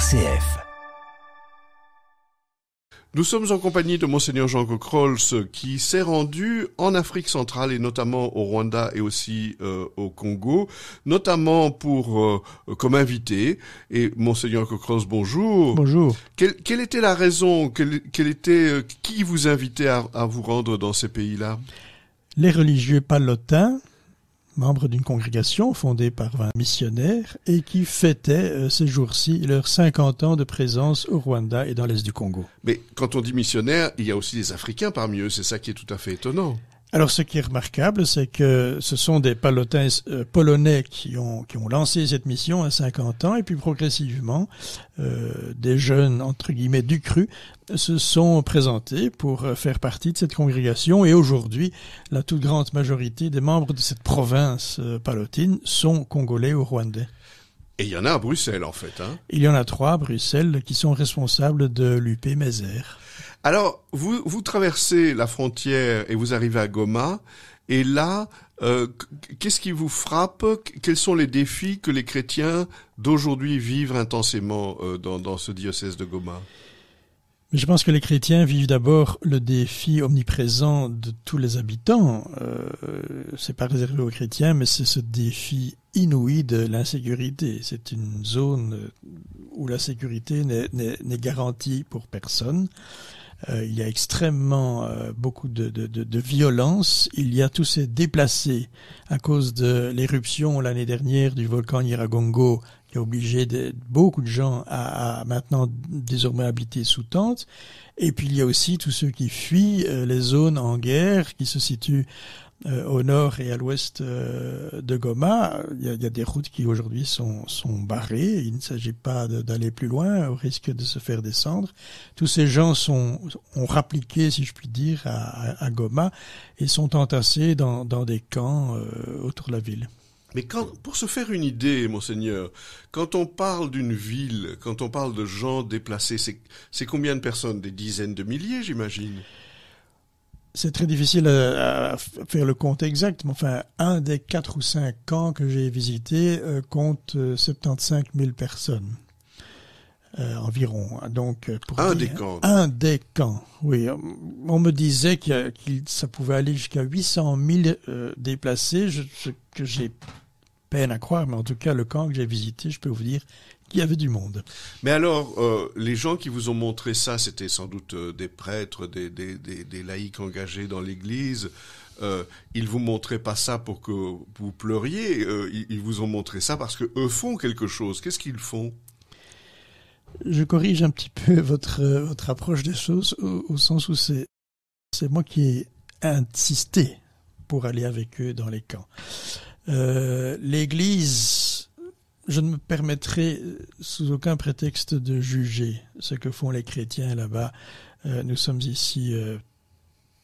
RCF. Nous sommes en compagnie de Monseigneur Jean Cocrols qui s'est rendu en Afrique centrale et notamment au Rwanda et aussi au Congo, notamment comme invité. Et Monseigneur Cocrols, bonjour. Bonjour. Quelle était la raison, qui vous invitait à vous rendre dans ces pays-là? Les religieux palotins, membres d'une congrégation fondée par 20 missionnaires et qui fêtaient ces jours-ci leurs 50 ans de présence au Rwanda et dans l'Est du Congo. Mais quand on dit missionnaires, il y a aussi des Africains parmi eux, c'est ça qui est tout à fait étonnant. Alors ce qui est remarquable, c'est que ce sont des palotins polonais qui ont lancé cette mission à 50 ans et puis progressivement, des jeunes, entre guillemets, du cru se sont présentés pour faire partie de cette congrégation et aujourd'hui, la toute grande majorité des membres de cette province palotine sont congolais ou rwandais. Et il y en a à Bruxelles en fait. Il y en a 3 à Bruxelles qui sont responsables de l'UP Mézère. Alors, vous traversez la frontière et vous arrivez à Goma, et là, qu'est-ce qui vous frappe? Quels sont les défis que les chrétiens d'aujourd'hui vivent intensément dans ce diocèse de Goma? Je pense que les chrétiens vivent d'abord le défi omniprésent de tous les habitants. C'est pas réservé aux chrétiens, mais c'est ce défi inouï de l'insécurité. C'est une zone où la sécurité n'est garantie pour personne. Il y a extrêmement beaucoup de violence. Il y a tous ces déplacés à cause de l'éruption l'année dernière du volcan Nyiragongo qui a obligé beaucoup de gens à maintenant désormais habiter sous tente. Et puis il y a aussi tous ceux qui fuient les zones en guerre qui se situent au nord et à l'ouest de Goma. Il y a des routes qui aujourd'hui sont barrées. Il ne s'agit pas d'aller plus loin au risque de se faire descendre. Tous ces gens ont rappliqué, si je puis dire, à Goma et sont entassés dans des camps autour de la ville. Mais pour se faire une idée, Monseigneur, quand on parle d'une ville, quand on parle de gens déplacés, c'est combien de personnes? Des dizaines de milliers, j'imagine? C'est très difficile à faire le compte exact, mais enfin, un des 4 ou 5 camps que j'ai visités compte 75 000 personnes environ. Donc, un des camps, oui. On me disait que ça pouvait aller jusqu'à 800 000 déplacés, que j'ai peine à croire, mais en tout cas, le camp que j'ai visité, je peux vous dire qu'il y avait du monde. Mais alors, les gens qui vous ont montré ça, c'était sans doute des prêtres, des laïcs engagés dans l'Église. Ils vous montraient pas ça pour que vous pleuriez. Ils vous ont montré ça parce que eux font quelque chose. Qu'est-ce qu'ils font? Je corrige un petit peu votre approche des choses au sens où c'est moi qui ai insisté pour aller avec eux dans les camps. L'Église, je ne me permettrai sous aucun prétexte de juger ce que font les chrétiens là-bas. Nous sommes ici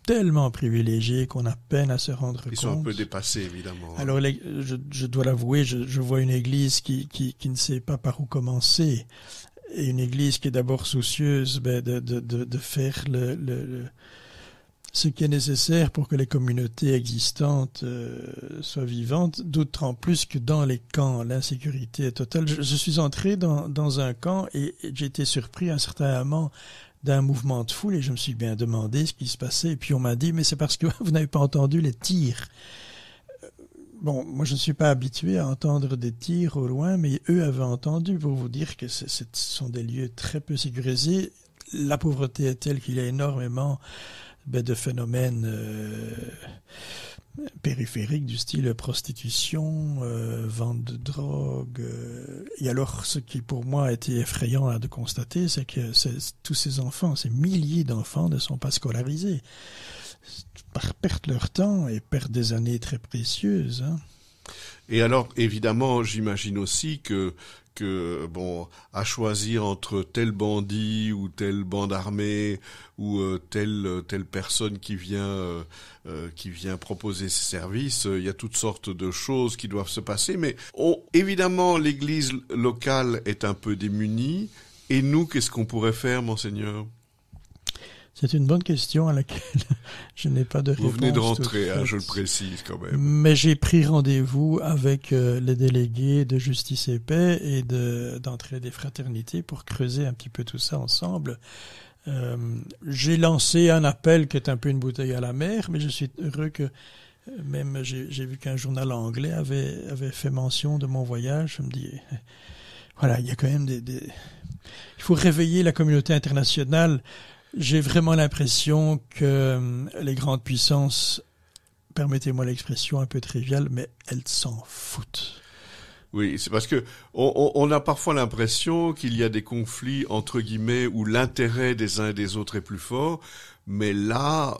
tellement privilégiés qu'on a peine à se rendre compte. Ils sont un peu dépassés, évidemment. Alors, je dois l'avouer, je vois une Église qui ne sait pas par où commencer. Et une Église qui est d'abord soucieuse de faire ce qui est nécessaire pour que les communautés existantes soient vivantes, d'autant plus que dans les camps, l'insécurité est totale. Je suis entré dans un camp et j'ai été surpris à un certain moment d'un mouvement de foule et je me suis bien demandé ce qui se passait. Et puis on m'a dit, mais c'est parce que vous n'avez pas entendu les tirs. Bon, moi je ne suis pas habitué à entendre des tirs au loin, mais eux avaient entendu, pour vous dire que ce sont des lieux très peu sécurisés. La pauvreté est telle qu'il y a énormément de phénomènes périphériques du style prostitution, vente de drogue. Et alors, ce qui pour moi a été effrayant de constater, c'est que tous ces enfants, ces milliers d'enfants ne sont pas scolarisés. Perdent leur temps et perdent des années très précieuses. Et alors, évidemment, j'imagine aussi que à choisir entre tel bandit ou telle bande armée ou telle personne qui vient proposer ses services, il y a toutes sortes de choses qui doivent se passer. Mais évidemment, l'Église locale est un peu démunie. Et nous, qu'est-ce qu'on pourrait faire, Monseigneur? C'est une bonne question à laquelle je n'ai pas de réponse. Vous venez de rentrer, je le précise quand même. Mais j'ai pris rendez-vous avec les délégués de Justice et Paix et d'Entraide et Fraternité pour creuser un petit peu tout ça ensemble. J'ai lancé un appel qui est un peu une bouteille à la mer, mais je suis heureux que même j'ai vu qu'un journal anglais avait fait mention de mon voyage. Je me dis, voilà, il y a quand même il faut réveiller la communauté internationale. J'ai vraiment l'impression que les grandes puissances, permettez-moi l'expression un peu triviale, mais elles s'en foutent. Oui, c'est parce que on a parfois l'impression qu'il y a des conflits entre guillemets où l'intérêt des uns et des autres est plus fort, mais là,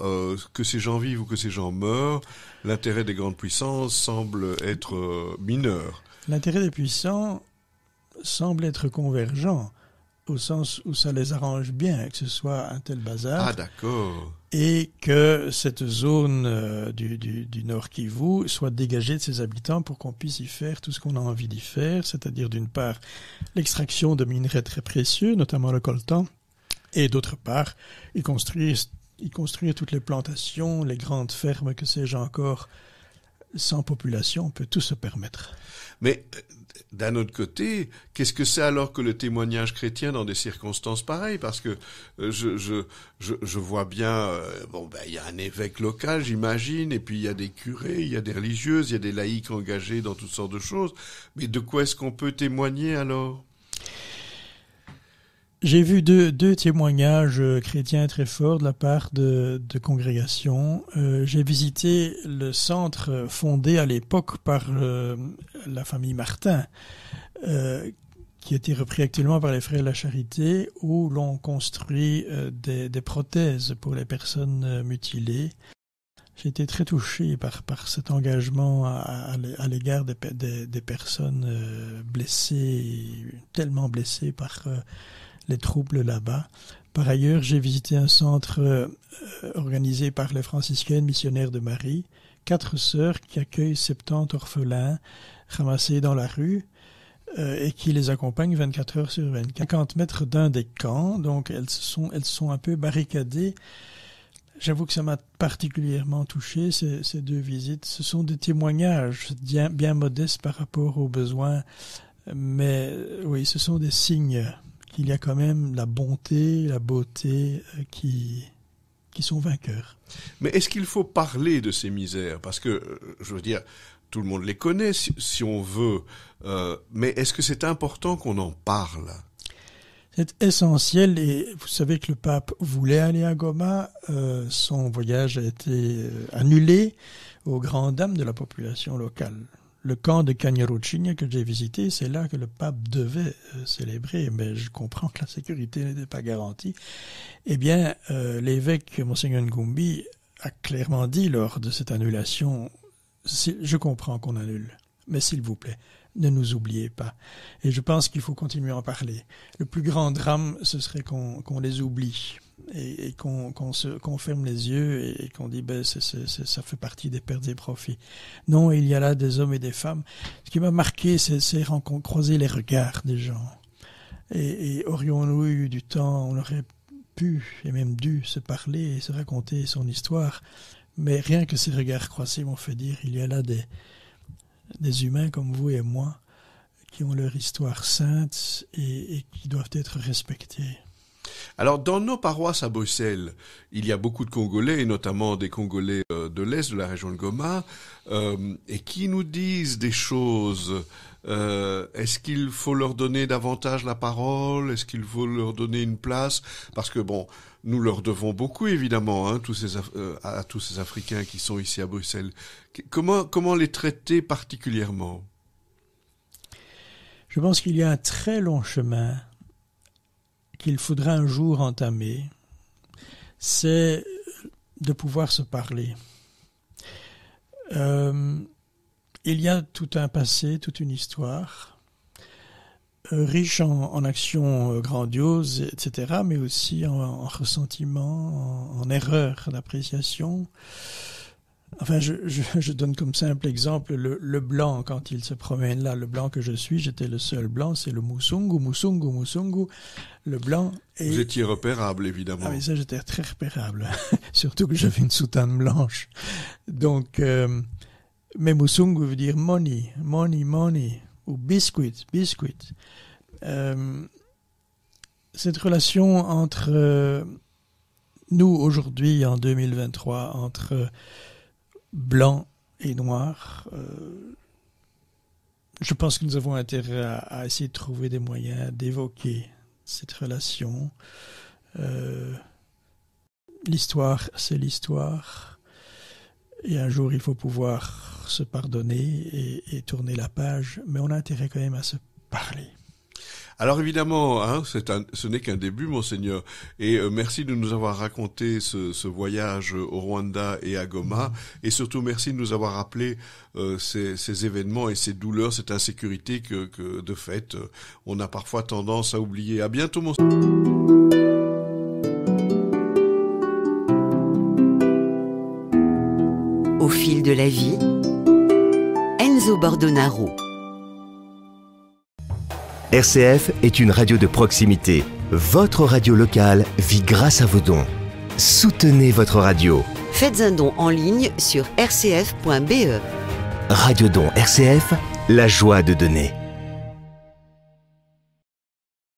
que ces gens vivent ou que ces gens meurent, l'intérêt des grandes puissances semble être mineur. L'intérêt des puissants semble être convergent, au sens où ça les arrange bien que ce soit un tel bazar. Ah d'accord. Et que cette zone du Nord Kivu soit dégagée de ses habitants pour qu'on puisse y faire tout ce qu'on a envie d'y faire, c'est-à-dire d'une part l'extraction de minerais très précieux, notamment le coltan, et d'autre part y construire toutes les plantations, les grandes fermes, que sais-je encore, sans population, on peut tout se permettre. Mais d'un autre côté, qu'est-ce que c'est alors que le témoignage chrétien dans des circonstances pareilles? Parce que je vois bien, il y a un évêque local, j'imagine, et puis il y a des curés, il y a des religieuses, il y a des laïcs engagés dans toutes sortes de choses. Mais de quoi est-ce qu'on peut témoigner alors? J'ai vu deux témoignages chrétiens très forts de la part de congrégations. J'ai visité le centre fondé à l'époque par la famille Martin, qui a été repris actuellement par les Frères de la Charité, où l'on construit des prothèses pour les personnes mutilées. J'ai été très touché par cet engagement à l'égard des personnes blessées, tellement blessées par les troubles là-bas. Par ailleurs, j'ai visité un centre organisé par les franciscaines missionnaires de Marie, 4 sœurs qui accueillent 70 orphelins ramassés dans la rue et qui les accompagnent 24 heures sur 24. 50 mètres d'un des camps, donc elles sont un peu barricadées. J'avoue que ça m'a particulièrement touché, ces 2 visites. Ce sont des témoignages bien modestes par rapport aux besoins, mais oui, ce sont des signes qu'il y a quand même la bonté, la beauté qui sont vainqueurs. Mais est-ce qu'il faut parler de ces misères? Parce que, je veux dire, tout le monde les connaît si on veut, mais est-ce que c'est important qu'on en parle? C'est essentiel, et vous savez que le pape voulait aller à Goma, son voyage a été annulé aux grandes dames de la population locale. Le camp de Kanyaruchinya que j'ai visité, c'est là que le pape devait célébrer, mais je comprends que la sécurité n'était pas garantie. Eh bien, l'évêque Monseigneur Ngumbi a clairement dit lors de cette annulation, je comprends qu'on annule, mais s'il vous plaît, ne nous oubliez pas. Et je pense qu'il faut continuer à en parler. Le plus grand drame, ce serait qu'on les oublie et qu'on ferme les yeux et qu'on dit ça fait partie des pertes et profits. Non, il y a là des hommes et des femmes. Ce qui m'a marqué, c'est croiser les regards des gens. Et aurions-nous eu du temps, on aurait pu et même dû se parler et se raconter son histoire. Mais rien que ces regards croisés m'ont fait dire, il y a là des humains comme vous et moi qui ont leur histoire sainte et qui doivent être respectés. Alors, dans nos paroisses à Bruxelles, il y a beaucoup de Congolais, et notamment des Congolais de l'Est, de la région de Goma, et qui nous disent des choses. Est-ce qu'il faut leur donner davantage la parole? Est-ce qu'il faut leur donner une place? Parce que, nous leur devons beaucoup, évidemment, à tous ces Africains qui sont ici à Bruxelles. Comment les traiter particulièrement? Je pense qu'il y a un très long chemin qu'il faudra un jour entamer, c'est de pouvoir se parler. Il y a tout un passé, toute une histoire, riche en actions grandioses, etc., mais aussi en ressentiments, en erreurs d'appréciation. Enfin, je donne comme simple exemple le blanc, quand il se promène là, le blanc que je suis, j'étais le seul blanc, c'est le Musungu, le blanc. Et... Vous étiez repérable, évidemment. Ah oui, ça, j'étais très repérable. Surtout que j'avais une soutane blanche. Donc, mais Musungu veut dire money, ou biscuit. Cette relation entre nous, aujourd'hui, en 2023, entre blanc et noir, je pense que nous avons intérêt à essayer de trouver des moyens d'évoquer cette relation. L'histoire, c'est l'histoire. Et un jour, il faut pouvoir se pardonner et tourner la page. Mais on a intérêt quand même à se parler. Alors évidemment, ce n'est qu'un début, monseigneur, et merci de nous avoir raconté ce voyage au Rwanda et à Goma, et surtout merci de nous avoir rappelé ces événements et ces douleurs, cette insécurité que de fait, on a parfois tendance à oublier. À bientôt, monseigneur. Au fil de la vie, Enzo Bordonaro. RCF est une radio de proximité. Votre radio locale vit grâce à vos dons. Soutenez votre radio. Faites un don en ligne sur rcf.be. Radio Don RCF, la joie de donner.